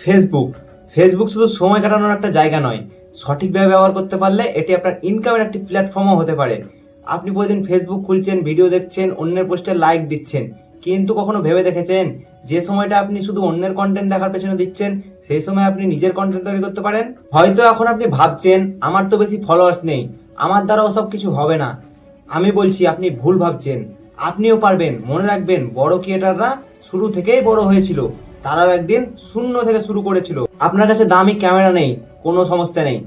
Facebook Facebook শুধু সময় কাটানোর একটা জায়গা নয়, সঠিকভাবে ব্যবহার করতে পারলে এটি আপনার ইনকামের একটি প্ল্যাটফর্মও হতে পারে। আপনি প্রতিদিন ফেসবুক খুলছেন, ভিডিও দেখছেন, অন্যের পোস্টে লাইক দিচ্ছেন, কিন্তু কখনো ভেবে দেখেছেন যে সময়টা আপনি শুধু অন্যের কন্টেন্ট দেখার পেছনে দিচ্ছেন, সেই সময় আপনি নিজের কন্টেন্ট তৈরি করতে পারেন? হয়তো এখন আপনি ভাবছেন আমার তো বেশি ফলোয়ার্স নেই, আমার দ্বারা ওসব কিছু হবে না। আমি বলছি আপনি ভুল ভাবছেন, আপনিও পারবেন। মনে রাখবেন, বড় ক্রিয়েটাররা শুরু থেকেই বড় হয়েছিল, তারাও একদিন শূন্য থেকে শুরু করেছিল। আপনার কাছে দামি ক্যামেরা নেই, কোনো সমস্যা নেই,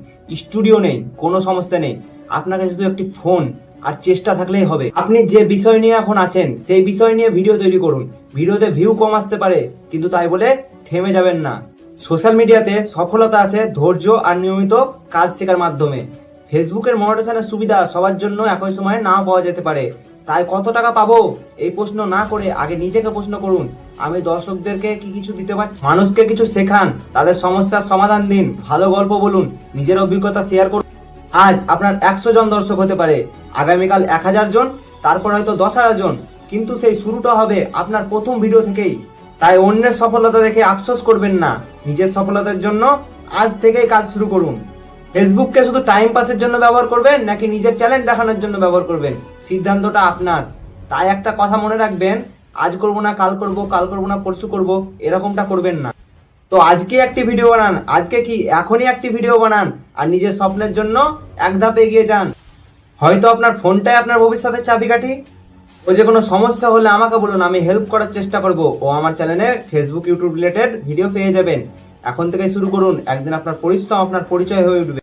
স্টুডিও নেই, কোনো সমস্যা নেই, আপনার কাছে শুধু একটি ফোন আর চেষ্টা থাকলেই হবে। আপনি যে বিষয় নিয়ে এখন আছেন সেই বিষয় নিয়ে ভিডিও তৈরি করুন। ভিডিওতে ভিউ কম আসতে পারে, কিন্তু তাই বলে থেমে যাবেন না। সোশ্যাল মিডিয়াতে সফলতা আসে ধৈর্য আর নিয়মিত কাজ শেখার মাধ্যমে। ফেসবুকের মনিটাইজেশনের সুবিধা সবার জন্য একই সময়ে নাও পাওয়া যেতে পারে, তাই কত টাকা পাবো এই প্রশ্ন না করে আগে নিজেকে প্রশ্ন করুন, আমি দর্শকদেরকে কি কিছু দিতে পারছি? মানুষকে কিছু শেখান, তাদের সমস্যার সমাধান দিন, ভালো গল্প বলুন, নিজের অভিজ্ঞতা শেয়ার করুন। আজ আপনার 100 জন দর্শক হতে পারে, আগামীকাল 1000 জন, তারপর হয়তো 10,000 জন, কিন্তু সেই শুরুটা হবে আপনার প্রথম ভিডিও থেকেই। তাই অন্যের সফলতা দেখে আফসোস করবেন না, নিজের সফলতার জন্য আজ থেকেই কাজ শুরু করুন। ফেসবুককে শুধু টাইম পাসের জন্য ব্যবহার করবেন নাকি নিজের ট্যালেন্ট দেখানোর জন্য ব্যবহার করবেন, সিদ্ধান্তটা আপনার। তাই একটা কথা মনে রাখবেন, আজ করব না কাল করব, কাল করব না পরশু করব, এরকমটা করবেন না। তো আজকে একটি ভিডিও বানান, আজকে কি এখনই একটি ভিডিও বানান আর নিজের স্বপ্নের জন্য এক ধাপ এগিয়ে যান। হয়তো আপনার ফোনটাই আপনার ভবিষ্যতের চাবিকাঠি। ও যে কোনো সমস্যা হলে আমাকে বলুন, আমি হেল্প করার চেষ্টা করব। ও আমার চ্যানেলে ফেসবুক ইউটিউব রিলেটেড ভিডিও পেয়ে যাবেন। এখন থেকেই শুরু করুন, একদিন আপনার পরিশ্রম আপনার পরিচয় হয়ে উঠবে।